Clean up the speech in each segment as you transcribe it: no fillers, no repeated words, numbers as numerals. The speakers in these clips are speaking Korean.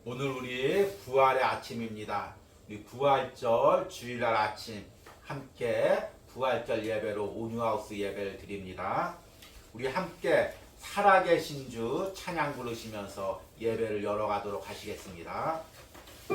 오늘 우리 부활의 아침입니다. 우리 부활절 주일날 아침 함께 부활절 예배로 온유하우스 예배를 드립니다. 우리 함께 살아계신 주 찬양 부르시면서 예배를 열어가도록 하시겠습니다. 주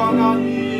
하나님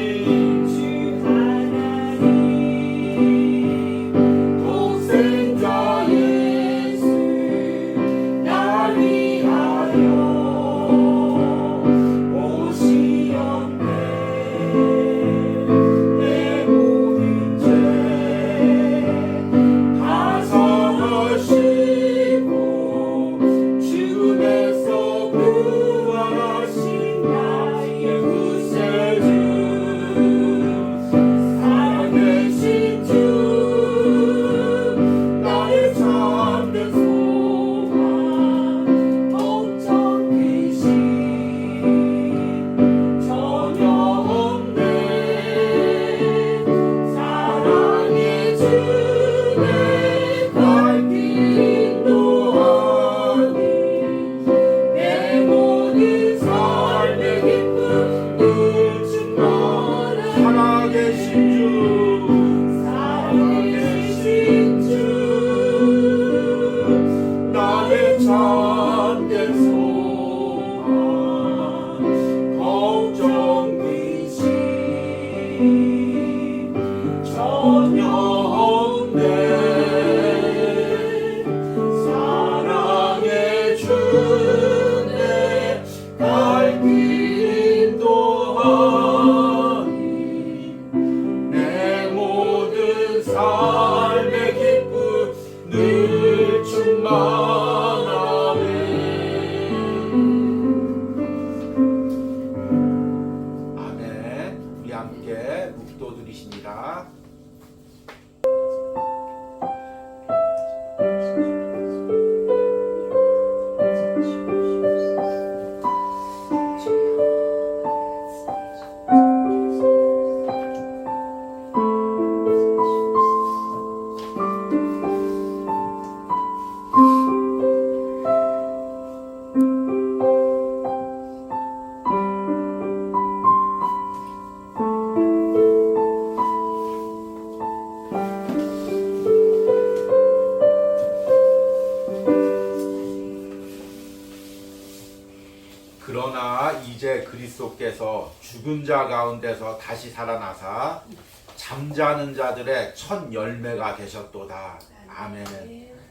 그러나 이제 그리스도께서 죽은 자 가운데서 다시 살아나사 잠자는 자들의 첫 열매가 되셨도다. 아멘.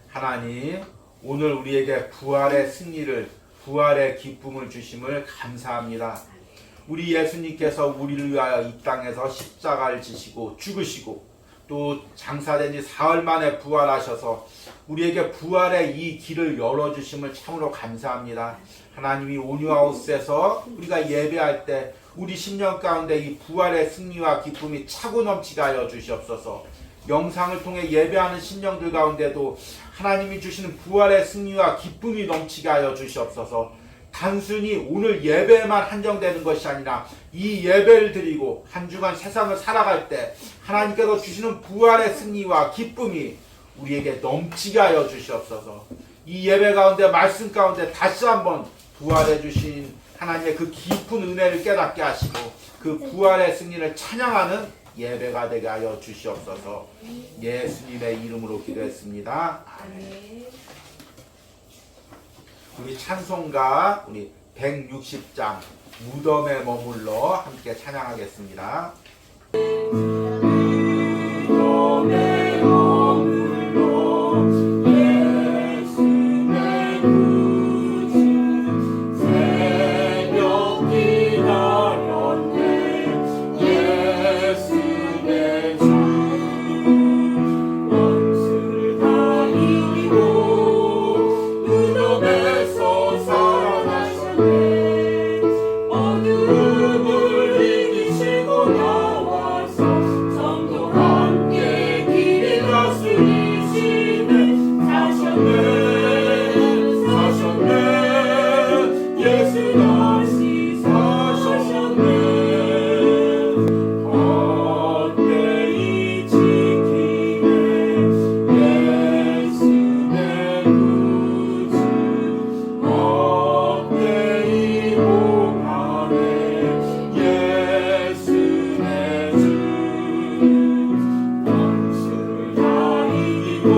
하나님, 오늘 우리에게 부활의 승리를, 부활의 기쁨을 주심을 감사합니다. 우리 예수님께서 우리를 위하여 이 땅에서 십자가를 지시고 죽으시고 또 장사된 지 사흘 만에 부활하셔서 우리에게 부활의 이 길을 열어주심을 참으로 감사합니다. 하나님이 온유하우스에서 우리가 예배할 때 우리 심령 가운데 이 부활의 승리와 기쁨이 차고 넘치게 하여 주시옵소서. 영상을 통해 예배하는 심령들 가운데도 하나님이 주시는 부활의 승리와 기쁨이 넘치게 하여 주시옵소서. 단순히 오늘 예배에만 한정되는 것이 아니라 이 예배를 드리고 한 주간 세상을 살아갈 때 하나님께서 주시는 부활의 승리와 기쁨이 우리에게 넘치게 하여 주시옵소서. 이 예배 가운데 말씀 가운데 다시 한번 부활해 주신 하나님의 그 깊은 은혜를 깨닫게 하시고 그 부활의 승리를 찬양하는 예배가 되게 하여 주시옵소서. 예수님의 이름으로 기도했습니다. 아멘. 우리 찬송가 우리 160장 무덤에 머물러 함께 찬양하겠습니다. 무덤에 머물러 예수의 구주 새벽 기다렸네 예수의 주 원수를 다 이기고 무덤에서 살아나셨네 어둠을 이기시고 나와서 성도 함께 길이 다스리시네 사셨네 사셨네 예수 다시 사셨네 헛되이 지키네 예수의 구주 헛되이 복하네 예수의 주 원수를 다 이기고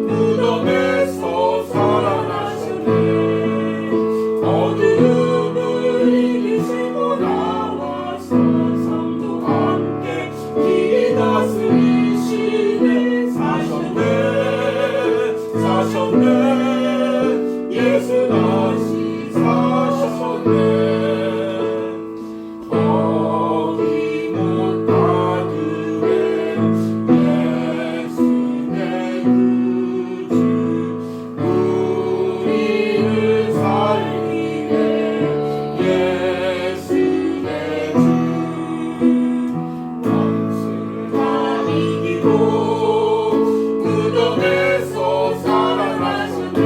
무덤에서 살아나셨네 어둠을 이기시고 나와서 성도 함께 길이 다스리시네 사셨네 사셨네 예수 다시 사셨네 거기 못 닫으래 예수의 구주 우리를 살리네 예수의 주 원수를 다 이기고 무덤에서 살아나셨네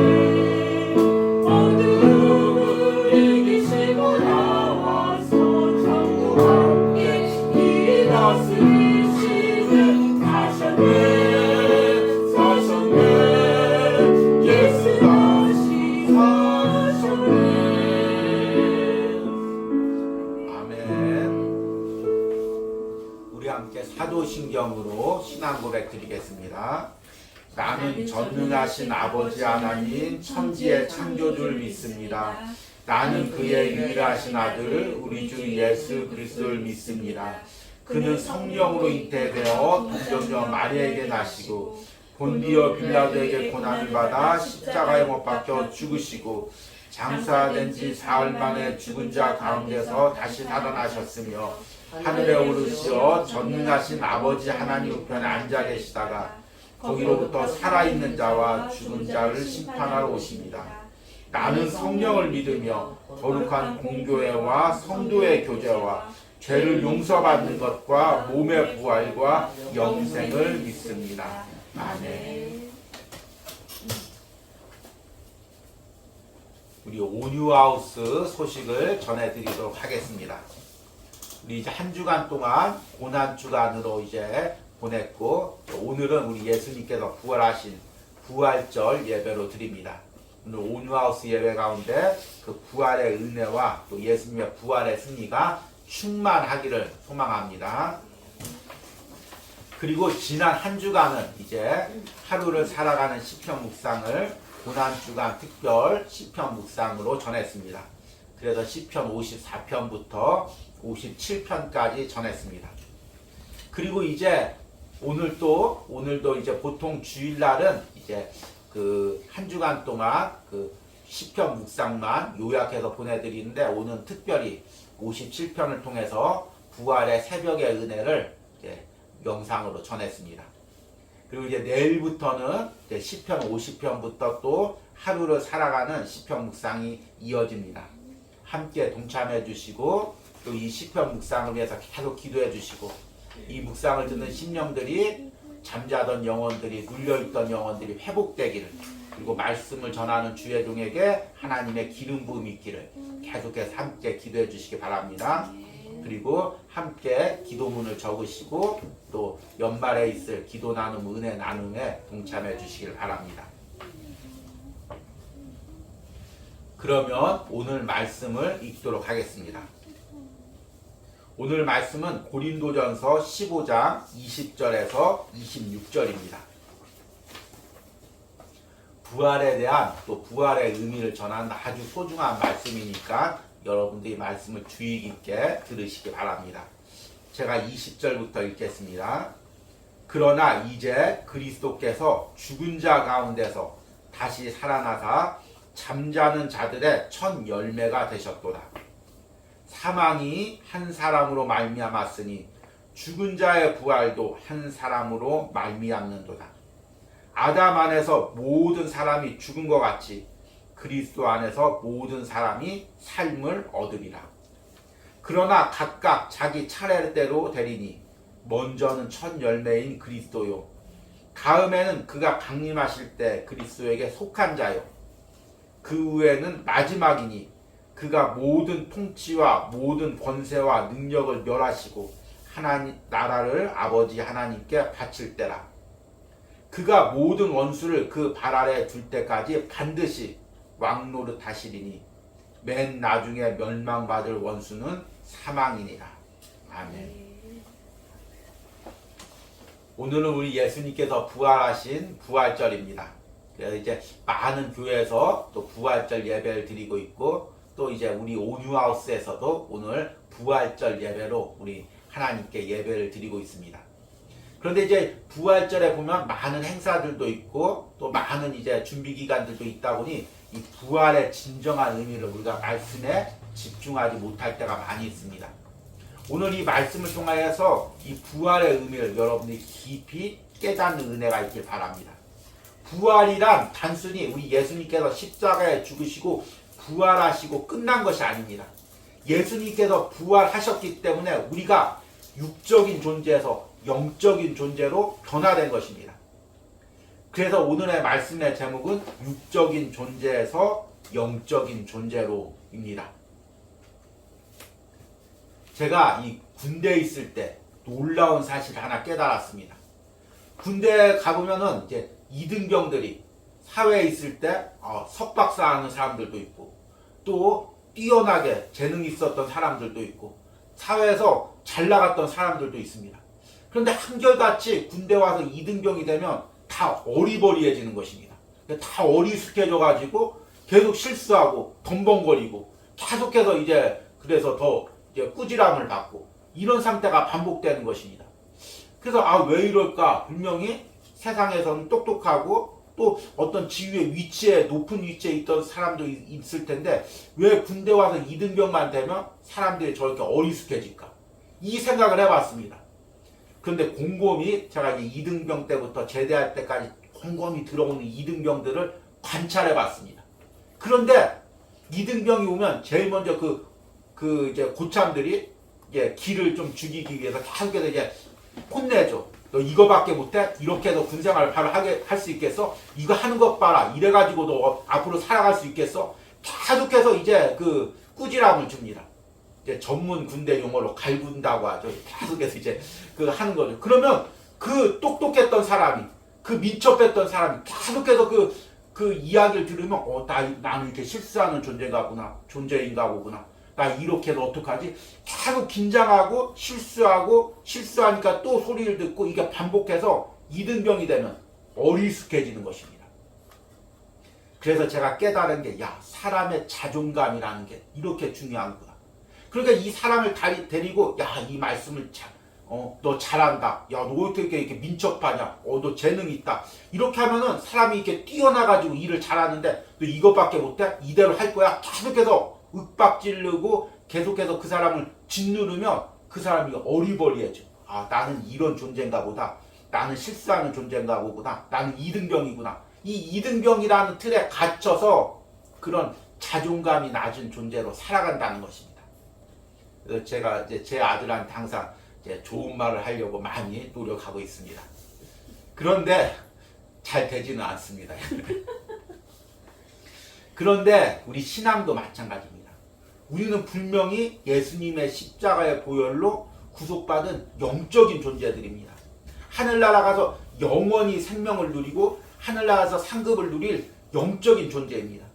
어둠을 이기시고 나와서 성도 함께 길이 다스리시네 사셨네 사셨네 예수 다시 사셨네 아멘. 우리 함께 사도신경으로 신앙 고백 드리겠습니다. 나는 전능하신 아버지 하나님 천지의 창조주를 믿습니다. 나는 그의 유일하신 아들 우리 주 예수 그리스도를 믿습니다. 그는 성령으로 잉태되어 동정녀 마리아에게 나시고 본디어 빌라도에게 고난을 받아 십자가에 못 박혀 죽으시고 장사된 지 사흘 만에 죽은 자 가운데서 다시 살아나셨으며 하늘에 오르시어 전능하신 아버지 하나님 우편에 앉아 계시다가 거기로부터 살아있는 자와 죽은 자를 심판하러 오십니다. 나는 성령을 믿으며 거룩한 공교회와 성도의 교제와 죄를 용서받는 것과 몸의 부활과 영생을 믿습니다. 아멘. 우리 온유하우스 소식을 전해드리도록 하겠습니다. 우리 이제 한 주간 동안 고난 주간으로 이제 보냈고 오늘은 우리 예수님께서 부활하신 부활절 예배로 드립니다. 오늘 온유하우스 예배 가운데 그 부활의 은혜와 또 예수님의 부활의 승리가 충만하기를 소망합니다. 그리고 지난 한 주간은 이제 하루를 살아가는 시편 묵상을 고난주간 특별 시편 묵상으로 전했습니다. 그래서 시편 54편부터 57편까지 전했습니다. 그리고 이제 오늘도 이제 보통 주일날은 이제 그 한 주간 동안 그 시편 묵상만 요약해서 보내드리는데 오늘 특별히 57편을 통해서 부활의 새벽의 은혜를 이제 영상으로 전했습니다. 그리고 이제 내일부터는 이제 시편 50편부터 또 하루를 살아가는 시편 묵상이 이어집니다. 함께 동참해 주시고 또 이 시편 묵상을 위해서 계속 기도해 주시고 이 묵상을 듣는 심령들이 잠자던 영혼들이 눌려있던 영혼들이 회복되기를 그리고 말씀을 전하는 주의 종에게 하나님의 기름 부음이 있기를 계속해서 함께 기도해 주시기 바랍니다. 그리고 함께 기도문을 적으시고 또 연말에 있을 기도 나눔 은혜 나눔에 동참해 주시길 바랍니다. 그러면 오늘 말씀을 읽도록 하겠습니다. 오늘 말씀은 고린도전서 15장 20절에서 26절입니다. 부활에 대한 또 부활의 의미를 전하는 아주 소중한 말씀이니까 여러분들이 말씀을 주의 깊게 들으시기 바랍니다. 제가 20절부터 읽겠습니다. 그러나 이제 그리스도께서 죽은 자 가운데서 다시 살아나사 잠자는 자들의 첫 열매가 되셨도다. 사망이 한 사람으로 말미암았으니 죽은 자의 부활도 한 사람으로 말미암는도다. 아담 안에서 모든 사람이 죽은 것 같이 그리스도 안에서 모든 사람이 삶을 얻으리라. 그러나 각각 자기 차례대로 되리니 먼저는 첫 열매인 그리스도요, 다음에는 그가 강림하실 때 그리스도에게 속한 자요, 그 후에는 마지막이니 그가 모든 통치와 모든 권세와 능력을 멸하시고 하나님 나라를 아버지 하나님께 바칠 때라. 그가 모든 원수를 그 발 아래 둘 때까지 반드시 왕노릇 하시리니 맨 나중에 멸망받을 원수는 사망이니라. 아멘. 오늘은 우리 예수님께서 부활하신 부활절입니다. 그래서 이제 많은 교회에서 또 부활절 예배를 드리고 있고, 또 이제 우리 온유하우스에서도 오늘 부활절 예배로 우리 하나님께 예배를 드리고 있습니다. 그런데 이제 부활절에 보면 많은 행사들도 있고 또 많은 이제 준비 기간들도 있다 보니 이 부활의 진정한 의미를 우리가 말씀에 집중하지 못할 때가 많이 있습니다. 오늘 이 말씀을 통하여서 이 부활의 의미를 여러분들이 깊이 깨닫는 은혜가 있길 바랍니다. 부활이란 단순히 우리 예수님께서 십자가에 죽으시고 부활하시고 끝난 것이 아닙니다. 예수님께서 부활하셨기 때문에 우리가 육적인 존재에서 영적인 존재로 변화된 것입니다. 그래서 오늘의 말씀의 제목은 육적인 존재에서 영적인 존재로입니다. 제가 이 군대에 있을 때 놀라운 사실을 하나 깨달았습니다. 군대에 가보면은 이제 이등병들이 사회에 있을 때 석박사 하는 사람들도 있고, 또 뛰어나게 재능이 있었던 사람들도 있고, 사회에서 잘 나갔던 사람들도 있습니다. 그런데 한결같이 군대 와서 이등병이 되면 다 어리버리해지는 것입니다. 다 어리숙해져 가지고 계속 실수하고 덤벙거리고 계속해서 이제 그래서 더 이제 꾸지람을 받고 이런 상태가 반복되는 것입니다. 그래서 왜 이럴까? 분명히 세상에서는 똑똑하고 또 어떤 지위의 위치에 높은 위치에 있던 사람도 있을 텐데 왜 군대 와서 이등병만 되면 사람들이 저렇게 어리숙해질까? 이 생각을 해봤습니다. 그런데 곰곰이 제가 이제 2등병 때부터 제대할 때까지 곰곰이 들어오는 2등병들을 관찰해봤습니다. 그런데 2등병이 오면 제일 먼저 그 이제 고참들이 이제 기를 좀 죽이기 위해서 계속해서 이제 혼내죠. 너 이거밖에 못해? 이렇게 해서 군생활을 바로 할 수 있겠어? 이거 하는 것 봐라. 이래가지고 너 앞으로 살아갈 수 있겠어? 계속해서 이제 그 꾸지람을 줍니다. 이제 전문 군대 용어로 갈군다고 하죠. 계속해서 이제 그 하는 거죠. 그러면 그 똑똑했던 사람이, 그 민첩했던 사람이 계속해서 그 이야기를 들으면 나는 이렇게 실수하는 존재인가 보구나. 나 이렇게 해서 어떡하지? 계속 긴장하고 실수하니까 또 소리를 듣고 이게 반복해서 이등병이 되면 어리숙해지는 것입니다. 그래서 제가 깨달은 게 사람의 자존감이라는 게 이렇게 중요하구나. 그러니까 이 사람을 데리고 이 말씀을 너 잘한다. 너 어떻게 이렇게 민첩하냐. 너 재능이 있다. 이렇게 하면은 사람이 이렇게 뛰어나가지고 일을 잘하는데 너 이것밖에 못해? 이대로 할 거야? 계속해서 윽박지르고 계속해서 그 사람을 짓누르면 그 사람이 어리버리해져. 나는 이런 존재인가 보다. 나는 실수하는 존재인가 보구나. 나는 2등병이구나. 이 2등병이라는 틀에 갇혀서 그런 자존감이 낮은 존재로 살아간다는 것입니다. 그래서 제가 이제 제 아들한테 항상 이제 좋은 말을 하려고 많이 노력하고 있습니다. 그런데 잘 되지는 않습니다. 그런데 우리 신앙도 마찬가지입니다. 우리는 분명히 예수님의 십자가의 보혈로 구속받은 영적인 존재들입니다. 하늘나라 가서 영원히 생명을 누리고 하늘나라에서 상급을 누릴 영적인 존재입니다.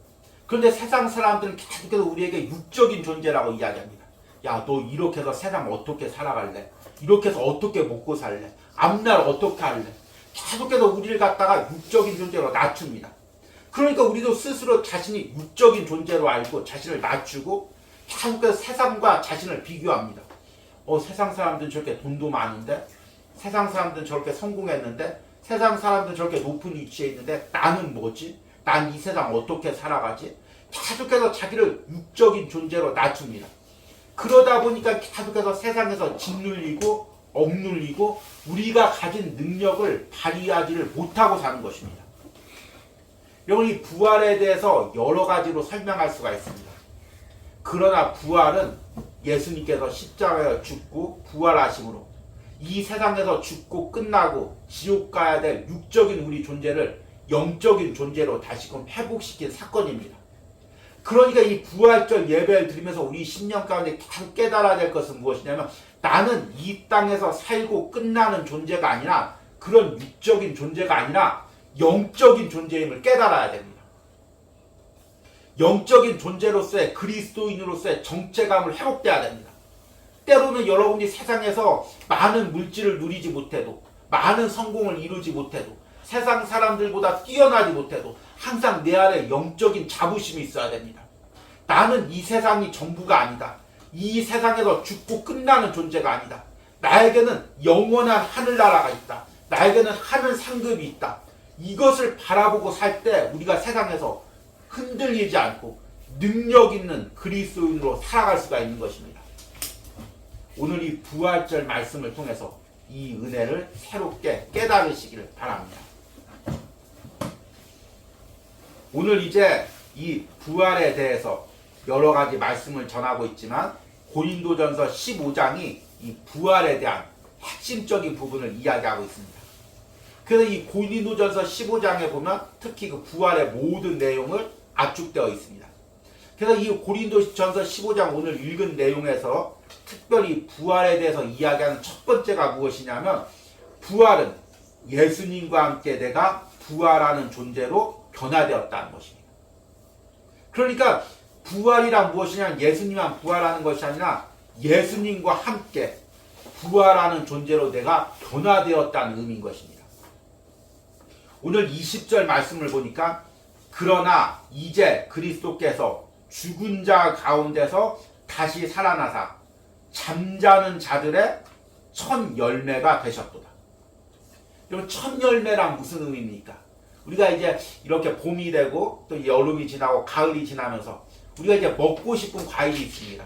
그런데 세상 사람들은 계속해서 우리에게 육적인 존재라고 이야기합니다. 야, 너 이렇게 해서 세상 어떻게 살아갈래? 이렇게 해서 어떻게 먹고 살래? 앞날 어떻게 할래? 계속해서 우리를 갖다가 육적인 존재로 낮춥니다. 그러니까 우리도 스스로 자신이 육적인 존재로 알고 자신을 낮추고 계속해서 세상과 자신을 비교합니다. 세상 사람들은 저렇게 돈도 많은데, 세상 사람들은 저렇게 성공했는데, 세상 사람들은 저렇게 높은 위치에 있는데 나는 뭐지? 난 이 세상 어떻게 살아가지? 계속해서 자기를 육적인 존재로 낮춥니다. 그러다 보니까 계속해서 세상에서 짓눌리고 억눌리고 우리가 가진 능력을 발휘하지를 못하고 사는 것입니다. 여러분, 이 부활에 대해서 여러 가지로 설명할 수가 있습니다. 그러나 부활은 예수님께서 십자가에 죽고 부활하심으로 이 세상에서 죽고 끝나고 지옥 가야 될 육적인 우리 존재를 영적인 존재로 다시금 회복시킨 사건입니다. 그러니까 이 부활절 예배를 드리면서 우리 심령 가운데 계속 깨달아야 될 것은 무엇이냐면, 나는 이 땅에서 살고 끝나는 존재가 아니라, 그런 육적인 존재가 아니라 영적인 존재임을 깨달아야 됩니다. 영적인 존재로서의 그리스도인으로서의 정체감을 회복돼야 됩니다. 때로는 여러분이 세상에서 많은 물질을 누리지 못해도, 많은 성공을 이루지 못해도, 세상 사람들보다 뛰어나지 못해도 항상 내 안에 영적인 자부심이 있어야 됩니다. 나는 이 세상이 전부가 아니다. 이 세상에서 죽고 끝나는 존재가 아니다. 나에게는 영원한 하늘나라가 있다. 나에게는 하늘 상급이 있다. 이것을 바라보고 살 때 우리가 세상에서 흔들리지 않고 능력 있는 그리스도인으로 살아갈 수가 있는 것입니다. 오늘 이 부활절 말씀을 통해서 이 은혜를 새롭게 깨달으시기를 바랍니다. 오늘 이제 이 부활에 대해서 여러 가지 말씀을 전하고 있지만, 고린도전서 15장이 이 부활에 대한 핵심적인 부분을 이야기하고 있습니다. 그래서 이 고린도전서 15장에 보면 특히 그 부활의 모든 내용을 압축되어 있습니다. 그래서 이 고린도전서 15장 오늘 읽은 내용에서 특별히 부활에 대해서 이야기하는 첫 번째가 무엇이냐면, 부활은 예수님과 함께 내가 부활하는 존재로 변화되었다는 것입니다. 그러니까 부활이란 무엇이냐, 예수님만 부활하는 것이 아니라 예수님과 함께 부활하는 존재로 내가 변화되었다는 의미인 것입니다. 오늘 20절 말씀을 보니까, 그러나 이제 그리스도께서 죽은 자 가운데서 다시 살아나사 잠자는 자들의 첫 열매가 되셨도다. 여러분, 첫 열매란 무슨 의미입니까? 우리가 이제 이렇게 봄이 되고 또 여름이 지나고 가을이 지나면서 우리가 이제 먹고 싶은 과일이 있습니다.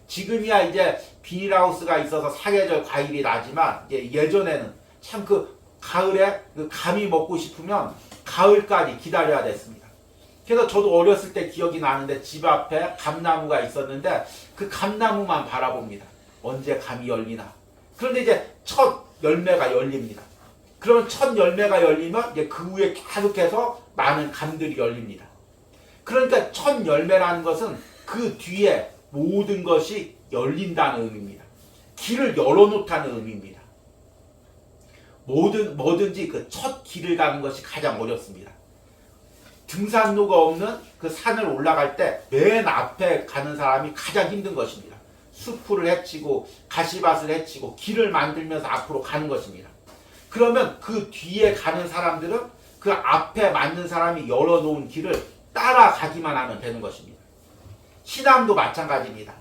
지금이야 이제 비닐하우스가 있어서 사계절 과일이 나지만, 예전에는 참 그 가을에 그 감이 먹고 싶으면 가을까지 기다려야 됐습니다. 그래서 저도 어렸을 때 기억이 나는데 집 앞에 감나무가 있었는데 그 감나무만 바라봅니다. 언제 감이 열리나. 그런데 이제 첫 열매가 열립니다. 그러면 첫 열매가 열리면 이제 그 후에 계속해서 많은 감들이 열립니다. 그러니까 첫 열매라는 것은 그 뒤에 모든 것이 열린다는 의미입니다. 길을 열어놓다는 의미입니다. 뭐든지 그 첫 길을 가는 것이 가장 어렵습니다. 등산로가 없는 그 산을 올라갈 때 맨 앞에 가는 사람이 가장 힘든 것입니다. 수풀을 헤치고 가시밭을 헤치고 길을 만들면서 앞으로 가는 것입니다. 그러면 그 뒤에 가는 사람들은 그 앞에 맞는 사람이 열어놓은 길을 따라가기만 하면 되는 것입니다. 신앙도 마찬가지입니다.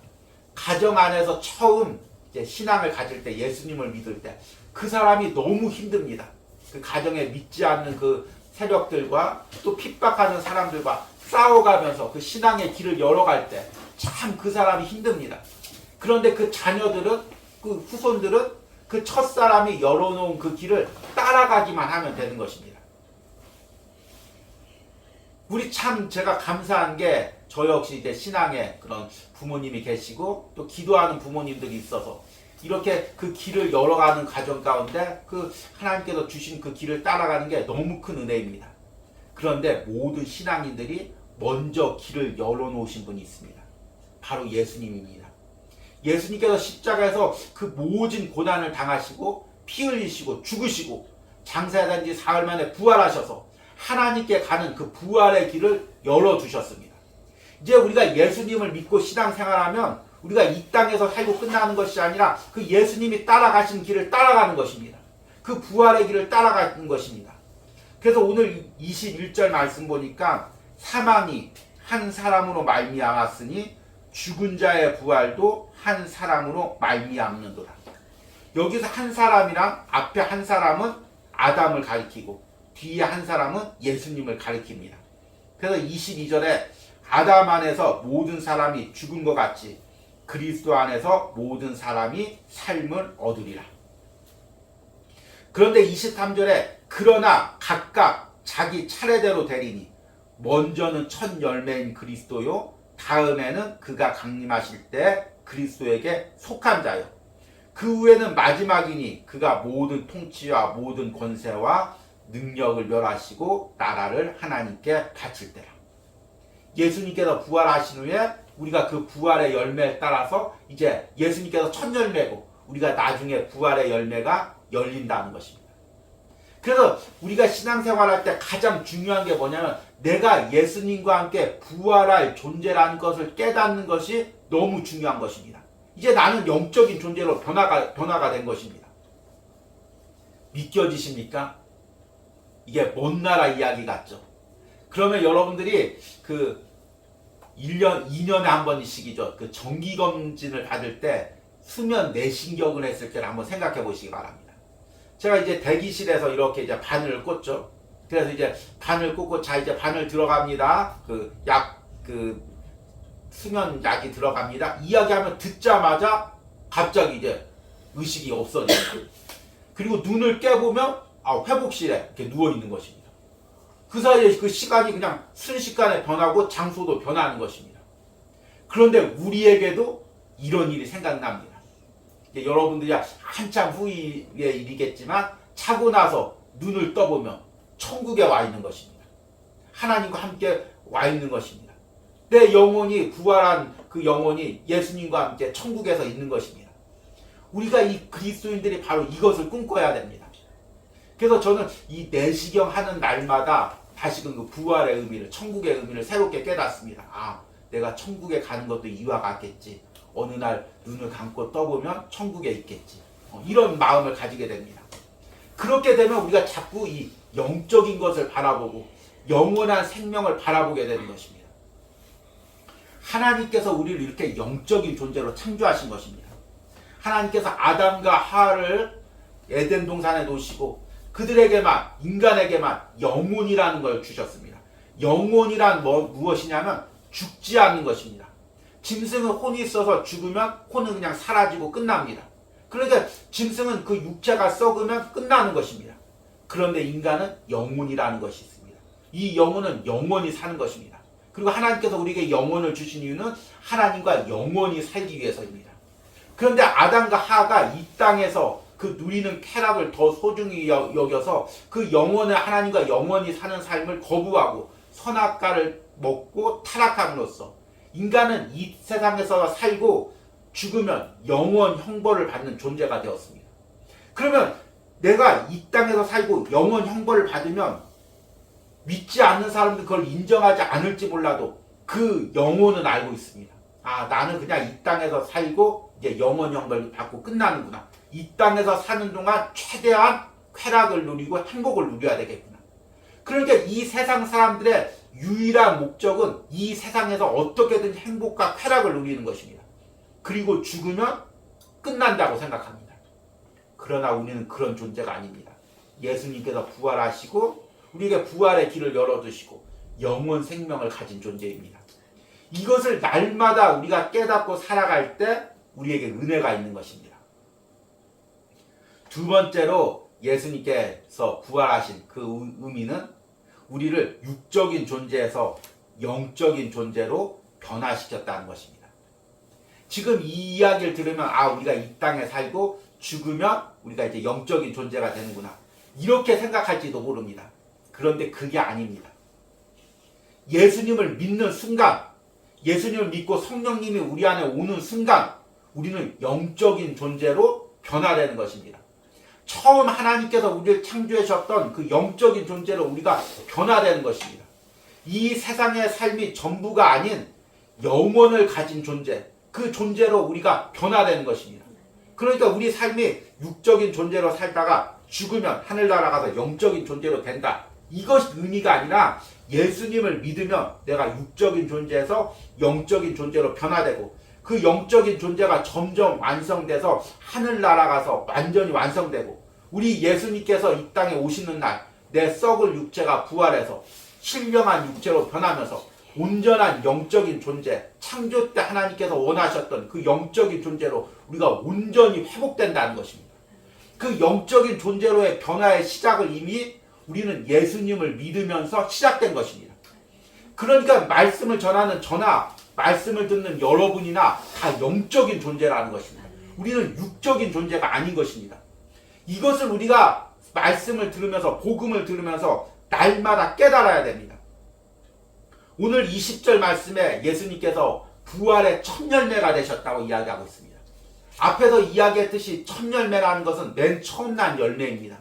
가정 안에서 처음 이제 신앙을 가질 때, 예수님을 믿을 때 그 사람이 너무 힘듭니다. 그 가정에 믿지 않는 그 세력들과 또 핍박하는 사람들과 싸워가면서 그 신앙의 길을 열어갈 때 참 그 사람이 힘듭니다. 그런데 그 자녀들은, 그 후손들은 그 첫사람이 열어놓은 그 길을 따라가기만 하면 되는 것입니다. 우리 참 제가 감사한 게, 저 역시 이제 신앙에 그런 부모님이 계시고 또 기도하는 부모님들이 있어서 이렇게 그 길을 열어가는 과정 가운데 그 하나님께서 주신 그 길을 따라가는 게 너무 큰 은혜입니다. 그런데 모든 신앙인들이 먼저 길을 열어놓으신 분이 있습니다. 바로 예수님입니다. 예수님께서 십자가에서 그 모진 고난을 당하시고 피 흘리시고 죽으시고 장사된 지 사흘 만에 부활하셔서 하나님께 가는 그 부활의 길을 열어주셨습니다. 이제 우리가 예수님을 믿고 신앙생활하면 우리가 이 땅에서 살고 끝나는 것이 아니라 그 예수님이 따라가신 길을 따라가는 것입니다. 그 부활의 길을 따라가는 것입니다. 그래서 오늘 21절 말씀 보니까 사망이 한 사람으로 말미암았으니 죽은 자의 부활도 한 사람으로 말미암는도다. 여기서 한 사람이랑 앞에 한 사람은 아담을 가리키고 뒤에 한 사람은 예수님을 가리킵니다. 그래서 22절에 아담 안에서 모든 사람이 죽은 것 같이 그리스도 안에서 모든 사람이 삶을 얻으리라. 그런데 23절에 그러나 각각 자기 차례대로 되리니 먼저는 첫 열매인 그리스도요 다음에는 그가 강림하실 때 그리스도에게 속한 자요 그 후에는 마지막이니 그가 모든 통치와 모든 권세와 능력을 멸하시고 나라를 하나님께 바칠 때라. 예수님께서 부활하신 후에 우리가 그 부활의 열매에 따라서 이제 예수님께서 첫 열매고 우리가 나중에 부활의 열매가 열린다는 것입니다. 그래서 우리가 신앙생활할 때 가장 중요한 게 뭐냐면 내가 예수님과 함께 부활할 존재라는 것을 깨닫는 것이 너무 중요한 것입니다. 이제 나는 영적인 존재로 변화가 된 것입니다. 믿겨지십니까? 이게 먼 나라 이야기 같죠? 그러면 여러분들이 그 1년, 2년에 한 번씩이죠. 그 정기검진을 받을 때 수면 내신경을 했을 때를 한번 생각해 보시기 바랍니다. 제가 이제 대기실에서 이렇게 이제 바늘을 꽂죠. 그래서 이제 바늘 꽂고 자 이제 바늘 들어갑니다. 그 수면 약이 들어갑니다. 이야기하면 듣자마자 갑자기 이제 의식이 없어져요. 그리고 눈을 깨보면 회복실에 이렇게 누워 있는 것입니다. 그 사이에 그 시간이 그냥 순식간에 변하고 장소도 변하는 것입니다. 그런데 우리에게도 이런 일이 생각납니다. 여러분들이 한참 후의 일이겠지만 자고 나서 눈을 떠보면 천국에 와 있는 것입니다. 하나님과 함께 와 있는 것입니다. 내 영혼이 부활한 그 영혼이 예수님과 함께 천국에서 있는 것입니다. 우리가 이 그리스도인들이 바로 이것을 꿈꿔야 됩니다. 그래서 저는 이 내시경 하는 날마다 다시금 그 부활의 의미를 천국의 의미를 새롭게 깨닫습니다. 내가 천국에 가는 것도 이와 같겠지. 어느 날 눈을 감고 떠보면 천국에 있겠지. 이런 마음을 가지게 됩니다. 그렇게 되면 우리가 자꾸 이 영적인 것을 바라보고 영원한 생명을 바라보게 되는 것입니다. 하나님께서 우리를 이렇게 영적인 존재로 창조하신 것입니다. 하나님께서 아담과 하와를 에덴 동산에 놓으시고 그들에게만 인간에게만 영혼이라는 걸 주셨습니다. 영혼이란 무엇이냐면 죽지 않는 것입니다. 짐승은 혼이 있어서 죽으면 혼은 그냥 사라지고 끝납니다. 그러니까 짐승은 그 육체가 썩으면 끝나는 것입니다. 그런데 인간은 영혼이라는 것이 있습니다. 이 영혼은 영원히 사는 것입니다. 그리고 하나님께서 우리에게 영혼을 주신 이유는 하나님과 영원히 살기 위해서입니다. 그런데 아담과 하와가 이 땅에서 그 누리는 쾌락을 더 소중히 여겨서 그 영원의 하나님과 영원히 사는 삶을 거부하고 선악과를 먹고 타락함으로써 인간은 이 세상에서 살고 죽으면 영원 형벌을 받는 존재가 되었습니다. 그러면 내가 이 땅에서 살고 영원 형벌을 받으면 믿지 않는 사람들 그걸 인정하지 않을지 몰라도 그 영혼은 알고 있습니다. 나는 그냥 이 땅에서 살고 이제 영원 형벌을 받고 끝나는구나. 이 땅에서 사는 동안 최대한 쾌락을 누리고 행복을 누려야 되겠구나. 그러니까 이 세상 사람들의 유일한 목적은 이 세상에서 어떻게든 행복과 쾌락을 누리는 것입니다. 그리고 죽으면 끝난다고 생각합니다. 그러나 우리는 그런 존재가 아닙니다. 예수님께서 부활하시고 우리에게 부활의 길을 열어두시고 영원 생명을 가진 존재입니다. 이것을 날마다 우리가 깨닫고 살아갈 때 우리에게 은혜가 있는 것입니다. 두 번째로 예수님께서 부활하신 그 의미는 우리를 육적인 존재에서 영적인 존재로 변화시켰다는 것입니다. 지금 이 이야기를 들으면 우리가 이 땅에 살고 죽으면 우리가 이제 영적인 존재가 되는구나. 이렇게 생각할지도 모릅니다. 그런데 그게 아닙니다. 예수님을 믿는 순간, 예수님을 믿고 성령님이 우리 안에 오는 순간 우리는 영적인 존재로 변화되는 것입니다. 처음 하나님께서 우리를 창조하셨던 그 영적인 존재로 우리가 변화되는 것입니다. 이 세상의 삶이 전부가 아닌 영혼을 가진 존재, 그 존재로 우리가 변화되는 것입니다. 그러니까 우리 삶이 육적인 존재로 살다가 죽으면 하늘나라 가서 영적인 존재로 된다. 이것이 의미가 아니라 예수님을 믿으면 내가 육적인 존재에서 영적인 존재로 변화되고 그 영적인 존재가 점점 완성돼서 하늘나라 가서 완전히 완성되고 우리 예수님께서 이 땅에 오시는 날 내 썩을 육체가 부활해서 신령한 육체로 변하면서 온전한 영적인 존재, 창조 때 하나님께서 원하셨던 그 영적인 존재로 우리가 온전히 회복된다는 것입니다. 그 영적인 존재로의 변화의 시작을 이미 우리는 예수님을 믿으면서 시작된 것입니다. 그러니까 말씀을 전하는 저나 말씀을 듣는 여러분이나 다 영적인 존재라는 것입니다. 우리는 육적인 존재가 아닌 것입니다. 이것을 우리가 말씀을 들으면서 복음을 들으면서 날마다 깨달아야 됩니다. 오늘 20절 말씀에 예수님께서 부활의 첫 열매가 되셨다고 이야기하고 있습니다. 앞에서 이야기했듯이 첫 열매라는 것은 맨 처음 난 열매입니다.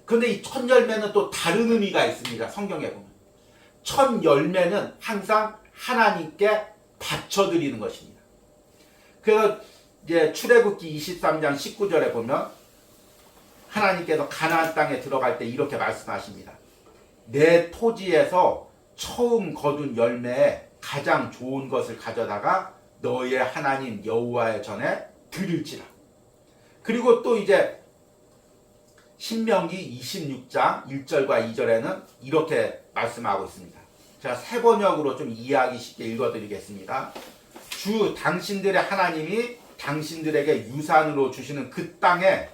그런데 이 첫 열매는 또 다른 의미가 있습니다. 성경에 보면 첫 열매는 항상 하나님께 바쳐드리는 것입니다. 그래서 이제 출애굽기 23장 19절에 보면 하나님께서 가나안 땅에 들어갈 때 이렇게 말씀하십니다. 내 토지에서 처음 거둔 열매에 가장 좋은 것을 가져다가 너의 하나님 여호와의 전에 드릴지라. 그리고 또 이제 신명기 26장 1절과 2절에는 이렇게 말씀하고 있습니다. 제가 세 번역으로 좀 이해하기 쉽게 읽어드리겠습니다. 주 당신들의 하나님이 당신들에게 유산으로 주시는 그 땅에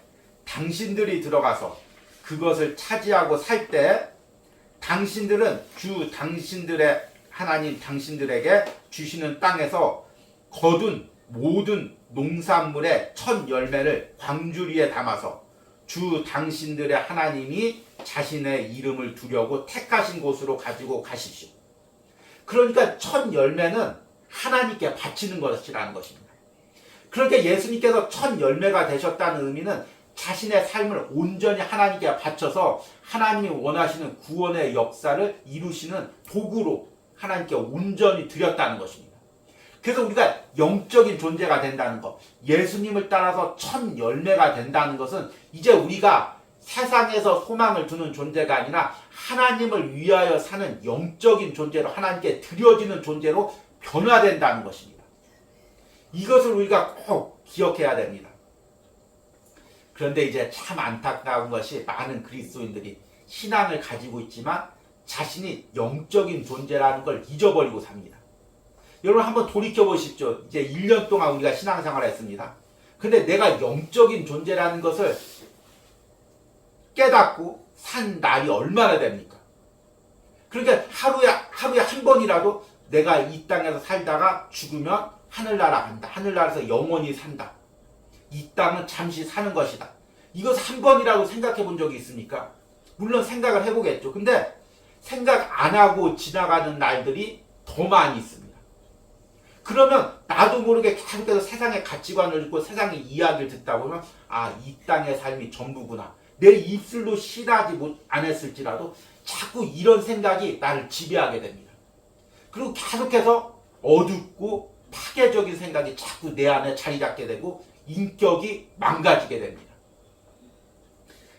당신들이 들어가서 그것을 차지하고 살 때 당신들은 주 당신들의 하나님 당신들에게 주시는 땅에서 거둔 모든 농산물의 첫 열매를 광주리에 담아서 주 당신들의 하나님이 자신의 이름을 두려고 택하신 곳으로 가지고 가십시오. 그러니까 첫 열매는 하나님께 바치는 것이라는 것입니다. 그러니까 예수님께서 첫 열매가 되셨다는 의미는 자신의 삶을 온전히 하나님께 바쳐서 하나님이 원하시는 구원의 역사를 이루시는 도구로 하나님께 온전히 드렸다는 것입니다. 그래서 우리가 영적인 존재가 된다는 것, 예수님을 따라서 첫 열매가 된다는 것은 이제 우리가 세상에서 소망을 두는 존재가 아니라 하나님을 위하여 사는 영적인 존재로 하나님께 드려지는 존재로 변화된다는 것입니다. 이것을 우리가 꼭 기억해야 됩니다. 그런데 이제 참 안타까운 것이 많은 그리스도인들이 신앙을 가지고 있지만 자신이 영적인 존재라는 걸 잊어버리고 삽니다. 여러분 한번 돌이켜 보십시오. 이제 1년 동안 우리가 신앙생활을 했습니다. 근데 내가 영적인 존재라는 것을 깨닫고 산 날이 얼마나 됩니까? 그러니까 하루에 한 번이라도 내가 이 땅에서 살다가 죽으면 하늘나라 간다. 하늘나라에서 영원히 산다. 이 땅은 잠시 사는 것이다. 이것 한 번이라도 생각해 본 적이 있습니까? 물론 생각을 해보겠죠. 근데 생각 안 하고 지나가는 날들이 더 많이 있습니다. 그러면 나도 모르게 계속해서 세상의 가치관을 읽고 세상의 이야기를 듣다 보면 이 땅의 삶이 전부구나. 내 입술로 신하지 않았을지라도 자꾸 이런 생각이 나를 지배하게 됩니다. 그리고 계속해서 어둡고 파괴적인 생각이 자꾸 내 안에 자리 잡게 되고 인격이 망가지게 됩니다.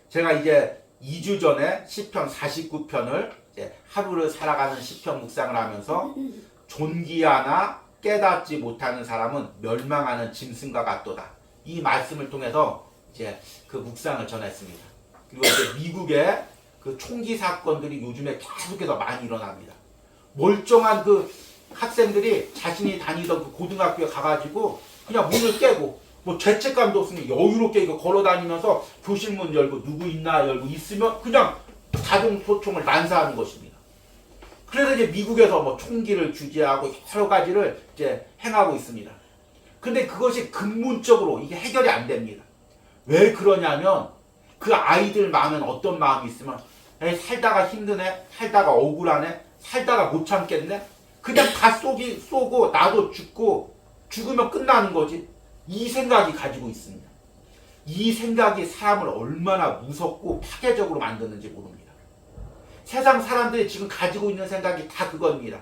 제가 이제 2주 전에 시편 49편을 하루를 살아가는 시편 묵상을 하면서 존귀하나 깨닫지 못하는 사람은 멸망하는 짐승과 같도다. 이 말씀을 통해서 이제 그 묵상을 전했습니다. 그리고 이제 미국의 그 총기 사건들이 요즘에 계속해서 많이 일어납니다. 멀쩡한 그 학생들이 자신이 다니던 그 고등학교에 가가지고 그냥 문을 깨고 뭐 죄책감도 없으니 여유롭게 이거 걸어다니면서 교실문 열고 누구 있나 열고 있으면 그냥 자동 소총을 난사하는 것입니다. 그래서 이제 미국에서 뭐 총기를 규제하고 여러 가지를 이제 행하고 있습니다. 근데 그것이 근본적으로 이게 해결이 안 됩니다. 왜 그러냐면 그 아이들 마음엔 어떤 마음이 있으면 살다가 힘드네, 살다가 억울하네, 살다가 못 참겠네, 그냥 다 쏘고 나도 죽고 죽으면 끝나는 거지. 이 생각이 가지고 있습니다. 이 생각이 사람을 얼마나 무섭고 파괴적으로 만드는지 모릅니다. 세상 사람들이 지금 가지고 있는 생각이 다 그겁니다.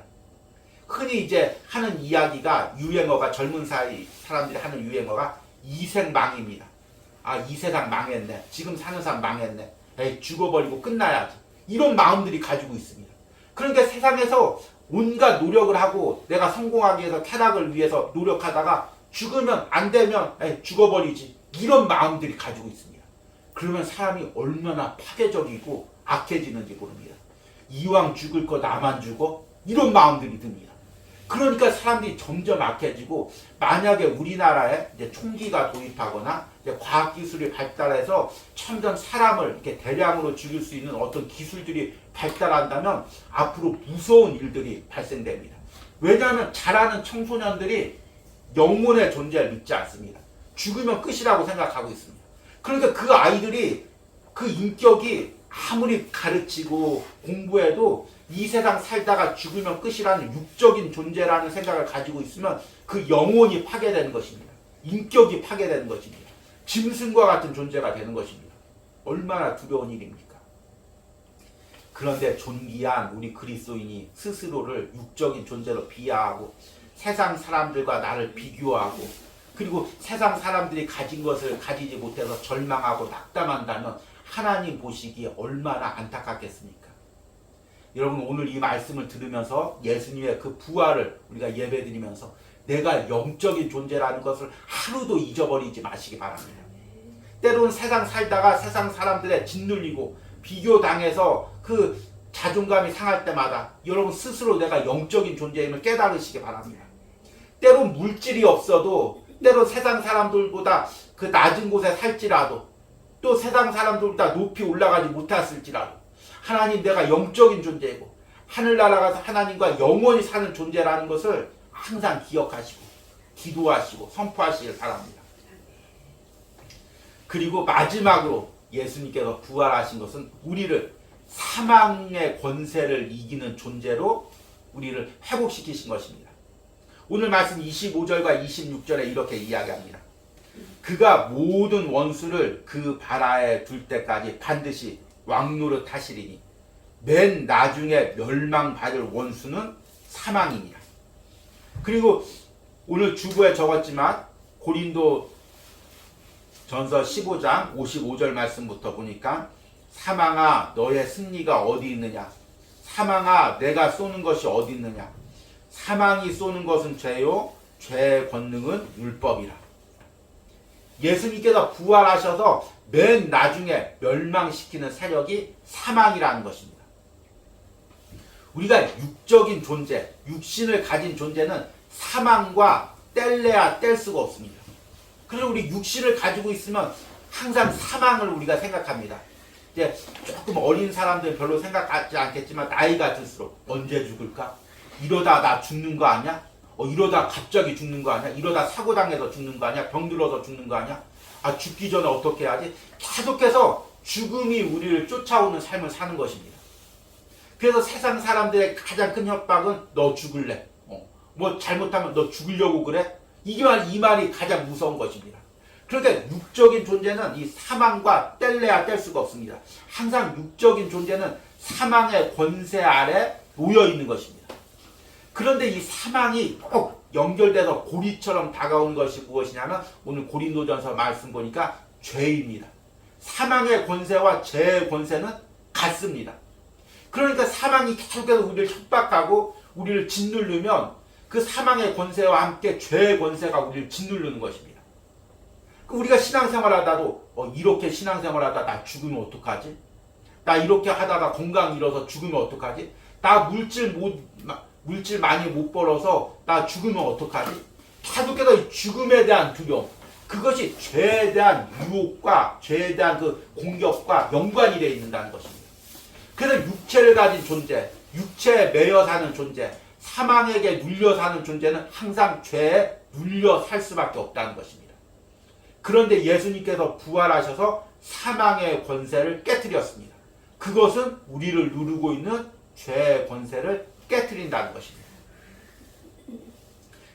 흔히 이제 하는 이야기가 유행어가 젊은 사람들이 하는 유행어가 이생망입니다. 아, 이 세상 망했네. 지금 사는 사람 망했네. 에이, 죽어버리고 끝나야지. 이런 마음들이 가지고 있습니다. 그러니까 세상에서 온갖 노력을 하고 내가 성공하기 위해서 쾌락을 위해서 노력하다가 죽으면 안 되면 에이, 죽어버리지. 이런 마음들이 가지고 있습니다. 그러면 사람이 얼마나 파괴적이고 악해지는지 모릅니다. 이왕 죽을 거 나만 죽어? 이런 마음들이 듭니다. 그러니까 사람들이 점점 악해지고 만약에 우리나라에 이제 총기가 도입하거나 이제 과학기술이 발달해서 첨단 사람을 이렇게 대량으로 죽일 수 있는 어떤 기술들이 발달한다면 앞으로 무서운 일들이 발생됩니다. 왜냐하면 자라는 청소년들이 영혼의 존재를 믿지 않습니다. 죽으면 끝이라고 생각하고 있습니다. 그러니까 그 아이들이 그 인격이 아무리 가르치고 공부해도 이 세상 살다가 죽으면 끝이라는 육적인 존재라는 생각을 가지고 있으면 그 영혼이 파괴되는 것입니다. 인격이 파괴되는 것입니다. 짐승과 같은 존재가 되는 것입니다. 얼마나 두려운 일입니까? 그런데 존귀한 우리 그리스도인이 스스로를 육적인 존재로 비하하고 세상 사람들과 나를 비교하고 그리고 세상 사람들이 가진 것을 가지지 못해서 절망하고 낙담한다면 하나님 보시기에 얼마나 안타깝겠습니까? 여러분 오늘 이 말씀을 들으면서 예수님의 그 부활을 우리가 예배드리면서 내가 영적인 존재라는 것을 하루도 잊어버리지 마시기 바랍니다. 때로는 세상 살다가 세상 사람들의 짓눌리고 비교당해서 그 자존감이 상할 때마다 여러분 스스로 내가 영적인 존재임을 깨달으시기 바랍니다. 때론 물질이 없어도 때론 세상 사람들보다 그 낮은 곳에 살지라도 또 세상 사람들보다 높이 올라가지 못했을지라도 하나님 내가 영적인 존재이고 하늘나라 가서 하나님과 영원히 사는 존재라는 것을 항상 기억하시고 기도하시고 선포하시길 바랍니다. 그리고 마지막으로 예수님께서 부활하신 것은 우리를 사망의 권세를 이기는 존재로 우리를 회복시키신 것입니다. 오늘 말씀 25절과 26절에 이렇게 이야기합니다. 그가 모든 원수를 그 발 아래 둘 때까지 반드시 왕노릇 하시리니 맨 나중에 멸망받을 원수는 사망이니라. 그리고 오늘 주보에 적었지만 고린도 전서 15장 55절 말씀부터 보니까 사망아 너의 승리가 어디 있느냐, 사망아 내가 쏘는 것이 어디 있느냐, 사망이 쏘는 것은 죄요 죄의 권능은 율법이라. 예수님께서 부활하셔서 맨 나중에 멸망시키는 세력이 사망이라는 것입니다. 우리가 육적인 존재, 육신을 가진 존재는 사망과 뗄래야 뗄 수가 없습니다. 그래서 우리 육신을 가지고 있으면 항상 사망을 우리가 생각합니다. 이제 조금 어린 사람들은 별로 생각하지 않겠지만 나이가 들수록 언제 죽을까? 이러다 나 죽는 거 아니야? 이러다 갑자기 죽는 거 아니야? 이러다 사고당해서 죽는 거 아니야? 병들어서 죽는 거 아니야? 아, 죽기 전에 어떻게 해야지? 계속해서 죽음이 우리를 쫓아오는 삶을 사는 것입니다. 그래서 세상 사람들의 가장 큰 협박은 너 죽을래? 뭐 잘못하면 너 죽으려고 그래? 이 말이 가장 무서운 것입니다. 그러니까 육적인 존재는 이 사망과 뗄래야 뗄 수가 없습니다. 항상 육적인 존재는 사망의 권세 아래 놓여 있는 것입니다. 그런데 이 사망이 꼭 연결돼서 고리처럼 다가오는 것이 무엇이냐면 오늘 고린도전서 말씀 보니까 죄입니다. 사망의 권세와 죄의 권세는 같습니다. 그러니까 사망이 계속해서 우리를 협박하고 우리를 짓누르면 그 사망의 권세와 함께 죄의 권세가 우리를 짓누르는 것입니다. 우리가 신앙생활하다도 이렇게 신앙생활하다 나 죽으면 어떡하지? 나 이렇게 하다가 건강 잃어서 죽으면 어떡하지? 나 물질 많이 못 벌어서 나 죽으면 어떡하지? 계속해서 죽음에 대한 두려움, 그것이 죄에 대한 유혹과 죄에 대한 그 공격과 연관이 되어 있는다는 것입니다. 그래서 육체를 가진 존재, 육체에 매여 사는 존재, 사망에게 눌려 사는 존재는 항상 죄에 눌려 살 수밖에 없다는 것입니다. 그런데 예수님께서 부활하셔서 사망의 권세를 깨뜨렸습니다. 그것은 우리를 누르고 있는 죄의 권세를 깨뜨린다는 것입니다.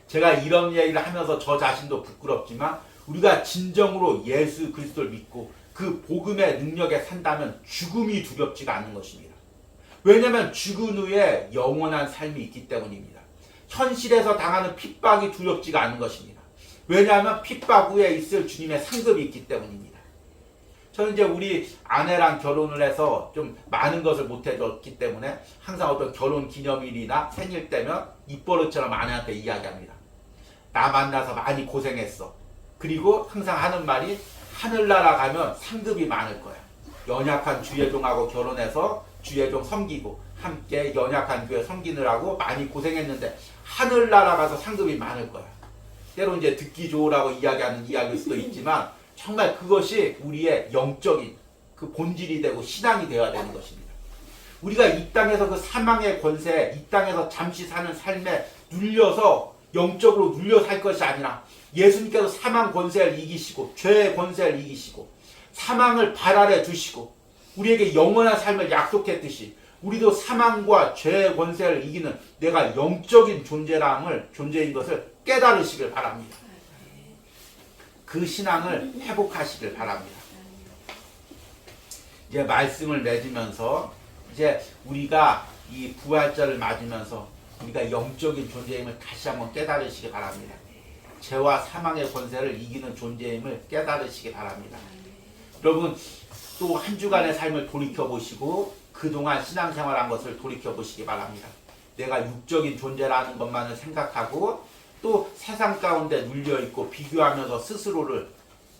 제가 이런 얘기를 하면서 저 자신도 부끄럽지만 우리가 진정으로 예수 그리스도를 믿고 그 복음의 능력에 산다면 죽음이 두렵지가 않은 것입니다. 왜냐하면 죽은 후에 영원한 삶이 있기 때문입니다. 현실에서 당하는 핍박이 두렵지가 않은 것입니다. 왜냐하면 핍박 후에 있을 주님의 상급이 있기 때문입니다. 저는 이제 우리 아내랑 결혼을 해서 좀 많은 것을 못 해줬기 때문에 항상 어떤 결혼 기념일이나 생일 때면 입버릇처럼 아내한테 이야기합니다. 나 만나서 많이 고생했어. 그리고 항상 하는 말이 하늘나라 가면 상급이 많을 거야. 연약한 주예종하고 결혼해서 주예종 섬기고 함께 연약한 교회 섬기느라고 많이 고생했는데 하늘나라 가서 상급이 많을 거야. 때로 이제 듣기 좋으라고 이야기하는 이야기일 수도 있지만 정말 그것이 우리의 영적인 그 본질이 되고 신앙이 되어야 되는 것입니다. 우리가 이 땅에서 그 사망의 권세, 이 땅에서 잠시 사는 삶에 눌려서 영적으로 눌려 살 것이 아니라 예수님께서 사망 권세를 이기시고 죄의 권세를 이기시고 사망을 발활해 주시고 우리에게 영원한 삶을 약속했듯이 우리도 사망과 죄의 권세를 이기는 내가 영적인 존재인 것을 깨달으시길 바랍니다. 그 신앙을 회복하시길 바랍니다. 이제 말씀을 맺으면서 이제 우리가 이 부활절을 맞으면서 우리가 영적인 존재임을 다시 한번 깨달으시기 바랍니다. 죄와 사망의 권세를 이기는 존재임을 깨달으시기 바랍니다. 여러분 또 한 주간의 삶을 돌이켜보시고 그동안 신앙생활한 것을 돌이켜보시기 바랍니다. 내가 육적인 존재라는 것만을 생각하고 또 세상 가운데 눌려있고 비교하면서 스스로를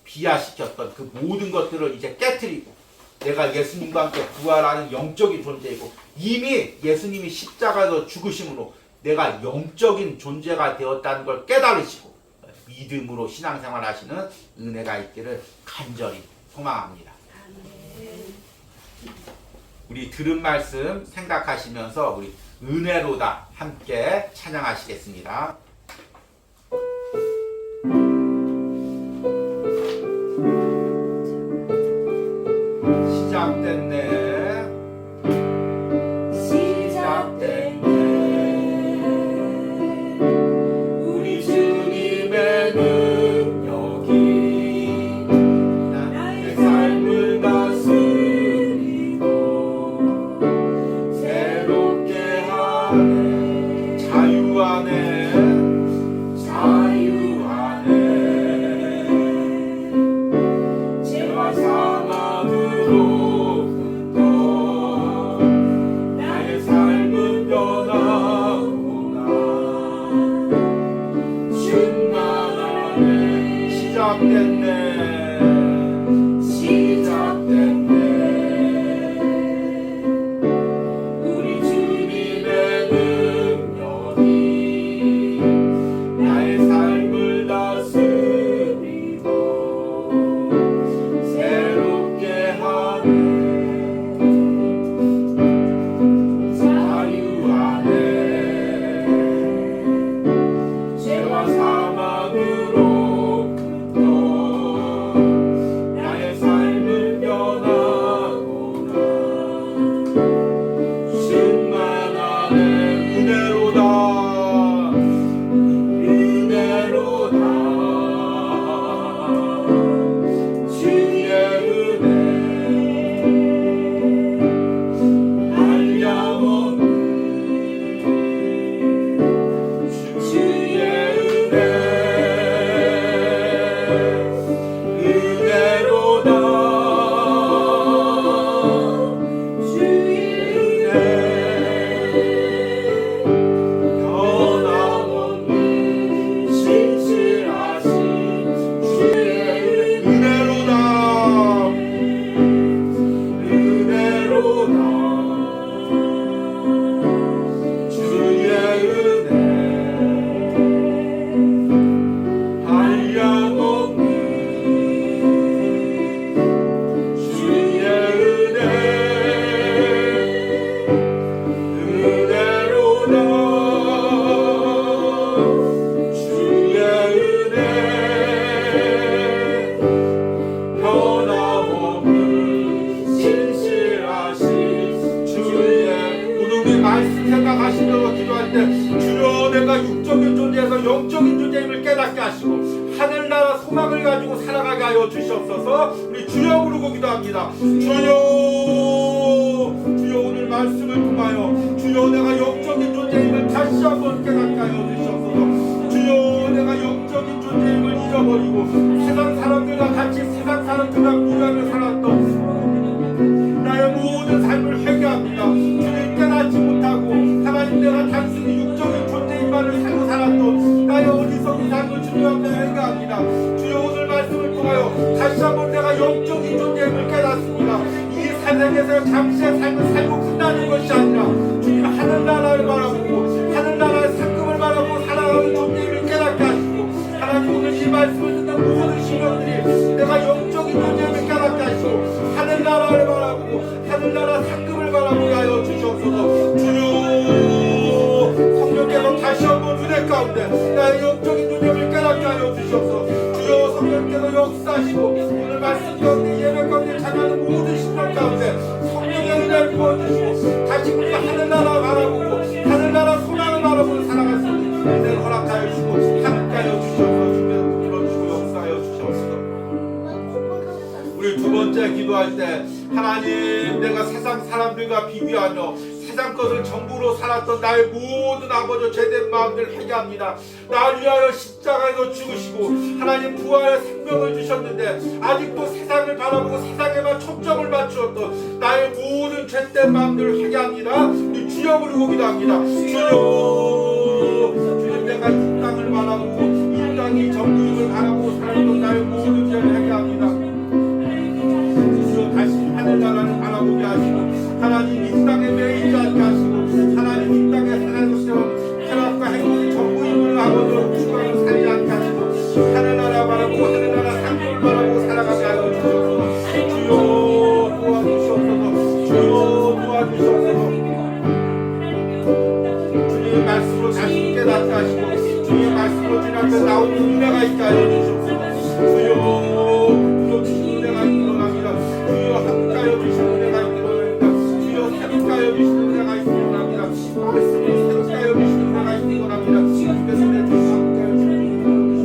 비하시켰던 그 모든 것들을 이제 깨트리고 내가 예수님과 함께 부활하는 영적인 존재이고 이미 예수님이 십자가에서 죽으심으로 내가 영적인 존재가 되었다는 걸 깨달으시고 믿음으로 신앙생활 하시는 은혜가 있기를 간절히 소망합니다. 우리 들은 말씀 생각하시면서 우리 은혜로다 함께 찬양하시겠습니다. 시작됐네. 우리 주님의 능력이 나의 삶을 다스리고 새롭게 하네. 자유하네. 죄와 사망으로부터 나의 삶은 변하구나. 충만하네. 시작됐네. 우리 주님의 능력이 나의 삶을 다스리고 새롭게 하네. 자유하네. 죄와 사망으로부터 나의 삶을 변하구나. 충만하네. 은혜로다. 은혜로다. 주의 은혜 한량없는 주의 은혜 은혜로다. 주의 은혜 변함없는 신실하신 주의 은혜로다. 은혜로다. 주의 은혜 한량없는 주의 은혜 은혜로다. 주의 은혜 변함없는 신실하신 주의 오늘 우리 말씀 생각하시면서 기도할 때 주여 내가 육적인 존재에서 영적인 존재임을 깨닫게 하시고 하늘나라 소망을 가지고 살아가게 하여 주시옵소서. 우리 주여 부르고 기도합니다. 주여 주여 오늘 말씀을 통하여 주여 내가 영적인 존재임을 다시 한번 깨닫게 하여 기도합니다. 주님 깨닫지 못하고 하나님 내가 단순히 육적인 존재인만을 살고 살았던 나의 어리석은 삶을 주님 앞에 회개합니다. 주여 오늘 말씀을 통하여 다시 한번 내가 영적인 존재임을 깨닫습니다. 이 세상에서 잠시의 삶을 살고 끝나는 것이 아니라 주님 하늘나라를 바라보고 하늘나라의 상급을 바라보고 살아가는 존재임을 깨닫게 하시고 하나님 오늘 이 말씀을 듣는 모든 신령들이 내가 영적인 존재임을 깨닫게 하시고 하늘나라를 바라보고 하늘나라 상급을 바라보게 하여 주시옵소서. 주여 성령께서 다시 한번 은혜 가운데 나의 영적인 존재임을 깨닫게 하여 주시옵소서. 주여 성령께서 역사하시고 오늘 말씀 가운데 예배 가운데 참여하는 모든 신령 가운데 성령의 은혜를 부어주시고 다시 우리가 하늘나라 바라보고 하늘나라 소망을 바라보고 살아갈 수 있는 은혜를 허락하여 주시고 함께하여 주시옵소서. 주님 불러주시고 역사하여 주시옵소서. 우리 두 번째 기도할 때 하나님 내가 세상 사람들과 비교하며 세상 것을 전부로 살았던 나의 모든 아버지 죄된 마음들 회개합니다. 나를 위하여 십자가에서 죽으시고 하나님 부활의 생명을 주셨는데 아직도 세상을 바라보고 세상에만 초점을 맞추었던 나의 모든 죄된 마음들을 회개합니다. 우리 주여 부르고 기도합니다. 주여 주님 내가 이 땅을 바라보고 이 땅이 전부임을 바라보고 살았던 나의 모든 죄를 회개합니다. 다시 하늘나라를 바라보게 하시고 하나님 이 땅에 매이지 않게 하시고 하나님 이 땅에 하나님처럼 쾌락과 행복이 전부임을 아버지로 추구하며 살지 않게 하시고 하늘나라 바라보고 하늘나라 상급을 바라보고 살아가게 하여 주시옵소서. 주여 도와주시옵소서. 주여 도와주시옵소서. 주님의 말씀으로 다시 깨닫게 하시고 주님의 말씀으로 주님 앞에 나오는 은혜가 있게 하여 주시옵소서. 주여 함께하여 주시는 은혜가 있기를 원합니다. 주여 새롭게 주시는 은혜가 있기를 원합니다. 말씀으로 새롭게 하여 주시는 은혜가 있기를 원합니다. 주께서 내 주여 함께하여 주시는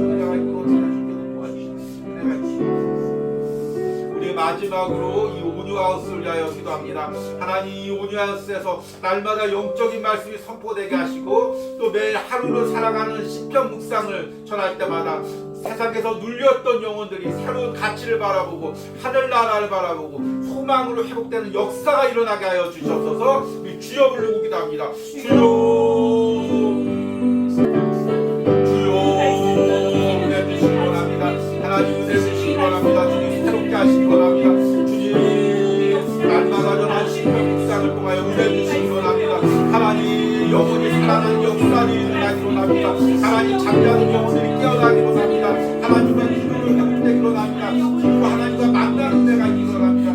은혜가 있기를 원합니다. 주께서 도와주시는 은혜가 있기를. 우리 마지막으로 이 오뉴하우스를 위하여 기도합니다. 하나님 이 오뉴하우스에서 날마다 영적인 말씀이 선포되게 하시고 또 매일 하루를 살아가는 시편 묵상을 전할 때마다 세상에서 눌렸던 영혼들이 새로운 가치를 바라보고 하늘나라를 바라보고 소망으로 회복되는 역사가 일어나게 하여 주시옵소서. 우리 주여 부르고 기도합니다. 주여 은혜 주시기 원합니다. 하나님 은혜 주시기 원합니다. 주님 새롭게 하시기 원합니다. 주님 날마다 전한 시편 묵상을 통하여 은혜 주시기 원합니다. 하나님 영혼이 살아나는 역사를 일어나기 원합니다. 하나님 잠자는 영혼들이 깨어나기 원합니다. 하나님과 기도를 회복되기 원합니다. 그리고 하나님과 만나는 데가 있기 원합니다.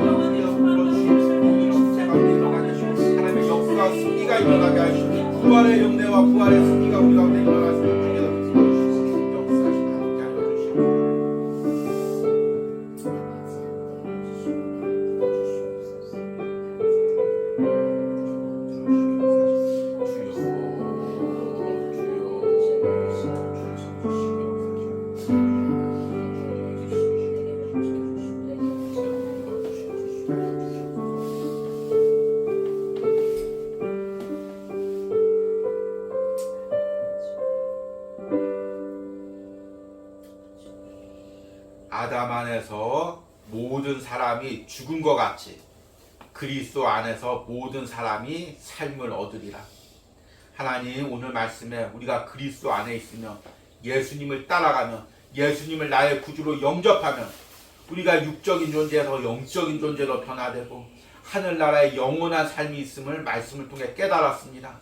하나님의 역사와 승리가 일어나게 하시고 부활의 영내와 부활의 승리가 우리 가운데 일어나시고 아담 안에서 모든 사람이 죽은 것 같이 그리스도 안에서 모든 사람이 삶을 얻으리라. 하나님 오늘 말씀에 우리가 그리스도 안에 있으면 예수님을 따라가면 예수님을 나의 구주로 영접하면 우리가 육적인 존재에서 영적인 존재로 변화되고 하늘나라의 영원한 삶이 있음을 말씀을 통해 깨달았습니다.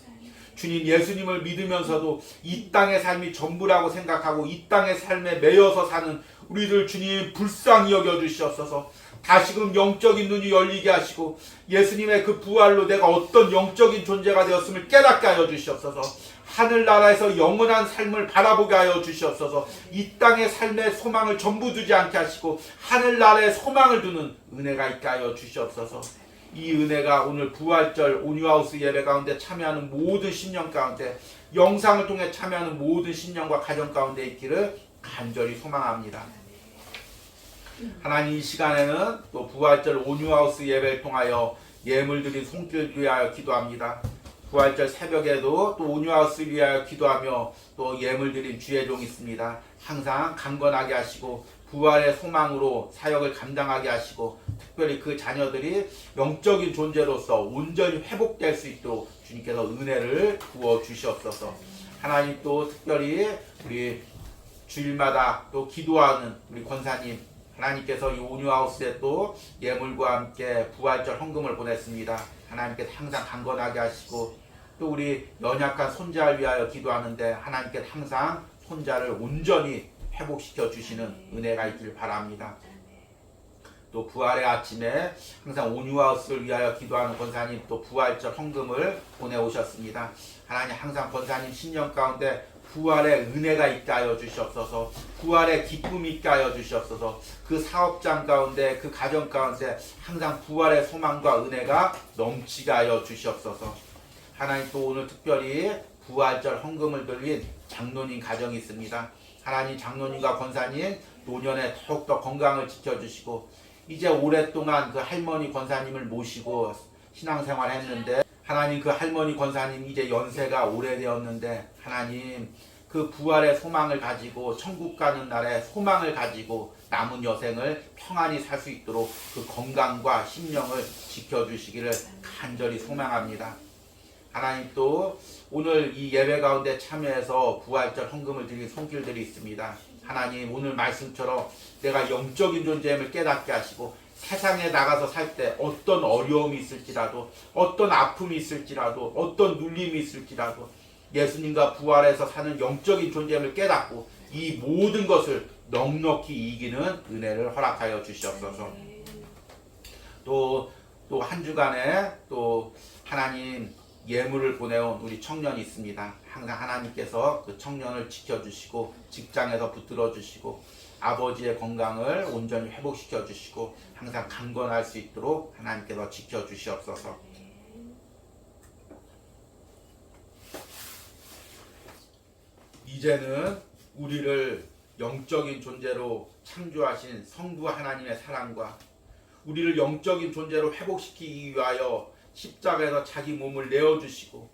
주님 예수님을 믿으면서도 이 땅의 삶이 전부라고 생각하고 이 땅의 삶에 매여서 사는 우리들 주님 불쌍히 여겨주시옵소서. 다시금 영적인 눈이 열리게 하시고 예수님의 그 부활로 내가 어떤 영적인 존재가 되었음을 깨닫게 하여 주시옵소서. 하늘나라에서 영원한 삶을 바라보게 하여 주시옵소서. 이 땅의 삶의 소망을 전부 두지 않게 하시고 하늘나라의 소망을 두는 은혜가 있게 하여 주시옵소서. 이 은혜가 오늘 부활절 오뉴하우스 예배 가운데 참여하는 모든 신령 가운데 영상을 통해 참여하는 모든 신령과 가정 가운데 있기를 간절히 소망합니다. 하나님 이 시간에는 또 부활절 오뉴하우스 예배를 통하여 예물드린 손길을 위하여 기도합니다. 부활절 새벽에도 또 오뉴하우스를 위하여 기도하며 또 예물드린 주의 종이 있습니다. 항상 강건하게 하시고 부활의 소망으로 사역을 감당하게 하시고 특별히 그 자녀들이 영적인 존재로서 온전히 회복될 수 있도록 주님께서 은혜를 부어 주시옵소서. 하나님 또 특별히 우리 주일마다 또 기도하는 우리 권사님 하나님께서 이 온유하우스에 또 예물과 함께 부활절 헌금을 보냈습니다. 하나님께서 항상 강건하게 하시고 또 우리 연약한 손자를 위하여 기도하는데 하나님께서 항상 손자를 온전히 회복시켜 주시는 은혜가 있길 바랍니다. 또 부활의 아침에 항상 온유하우스를 위하여 기도하는 권사님 또 부활절 헌금을 보내오셨습니다. 하나님 항상 권사님 신년 가운데 부활의 은혜가 있게 하여 주시옵소서. 부활의 기쁨이 있게 하여 주시옵소서. 그 사업장 가운데 그 가정 가운데 항상 부활의 소망과 은혜가 넘치게 하여 주시옵소서. 하나님 또 오늘 특별히 부활절 헌금을 드린 장로님 가정이 있습니다. 하나님 장로님과 권사님 노년에 더욱더 건강을 지켜주시고 이제 오랫동안 그 할머니 권사님을 모시고 신앙생활 했는데 하나님 그 할머니 권사님 이제 연세가 오래되었는데 하나님 그 부활의 소망을 가지고 천국 가는 날에 소망을 가지고 남은 여생을 평안히 살 수 있도록 그 건강과 심령을 지켜주시기를 간절히 소망합니다. 하나님 또 오늘 이 예배 가운데 참여해서 부활절 헌금을 드린 손길들이 있습니다. 하나님 오늘 말씀처럼 내가 영적인 존재임을 깨닫게 하시고 세상에 나가서 살 때 어떤 어려움이 있을지라도 어떤 아픔이 있을지라도 어떤 눌림이 있을지라도 예수님과 부활해서 사는 영적인 존재임을 깨닫고 이 모든 것을 넉넉히 이기는 은혜를 허락하여 주시옵소서. 또 한 주간에 또 하나님 예물을 보내온 우리 청년이 있습니다. 항상 하나님께서 그 청년을 지켜주시고 직장에서 붙들어 주시고 아버지의 건강을 온전히 회복시켜 주시고 항상 강건할 수 있도록 하나님께서 지켜주시옵소서. 이제는 우리를 영적인 존재로 창조하신 성부 하나님의 사랑과 우리를 영적인 존재로 회복시키기 위하여 십자가에서 자기 몸을 내어주시고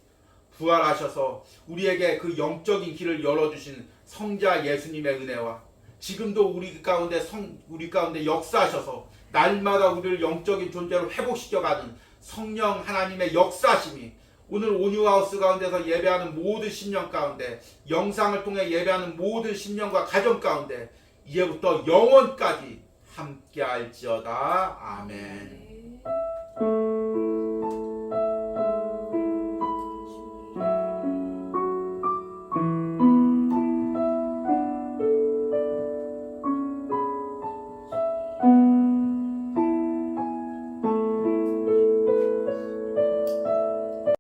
부활하셔서 우리에게 그 영적인 길을 열어주신 성자 예수님의 은혜와 지금도 우리 가운데 역사하셔서 날마다 우리를 영적인 존재로 회복시켜가는 성령 하나님의 역사심이 오늘 온유하우스 가운데서 예배하는 모든 심령 가운데 영상을 통해 예배하는 모든 심령과 가정 가운데 이제부터 영원까지 함께할지어다. 아멘.